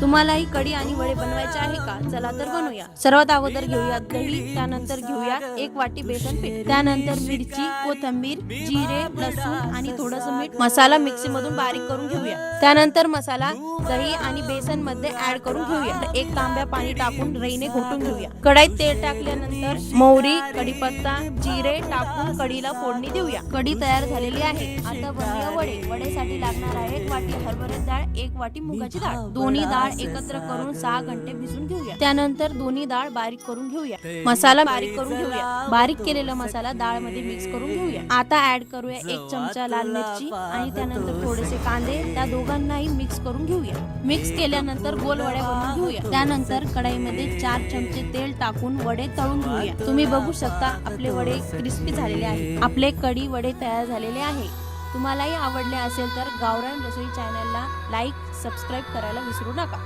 तुम्हालाही कढी आणि वडे बनवायचे आहे का? चला तर बनवूया। सर्वात अगोदर घेऊया दही, त्यानंतर घेऊया 1 वाटी बेसन पीठ, त्यानंतर मिरची, कोथिंबीर, जिरे, लसूण आणि थोडंसं मीठ मसाला मिक्सी मधून बारीक करून घेऊया। त्यानंतर मसाला दही आणि बेसन मध्ये ऍड करून घेऊया। 1 तांब्या पाणी टाकून रईने घोटून घेऊया। कढईत तेल टाकल्यानंतर मोहरी, कढीपत्ता, जिरे टाकून कढीला फोडणी देऊया। कढी तयार झालेली आहे। आता बनवूया वडे। वडेसाठी लागणार आहे 1 वाटी हरभऱ्याची डाळ, 1 वाटी मुगाची डाळ। दोन्ही डाळ एकत्र करून 6 घंटे भिजून घेऊया। त्यानंतर दोन्ही डाळ बारीक करून घेऊया। मसाला बारीक करून घेऊया। बारीक केलेला मसाला डाळ मध्ये मिक्स करून घेऊया। आता ऍड करूया 1 चमचा लाल मिरची आणि त्यानंतर थोडेसे कांदे, त्या दोघांनाही मिक्स करून घेऊया। मिक्स केल्यानंतर गोल वड्या बनवून घेऊया। त्यानंतर कढईमध्ये 4 चमचे तेल टाकून वडे तळून घेऊया। तुम्ही बघू शकता आपले वडे क्रिस्पी झालेले आहे। आपले कढी वडे तयार झालेले आहे। तुम्हालाही आवडले असेल तर गावरान रसोई चॅनलला लाईक, सबस्क्राईब करायला विसरू नका।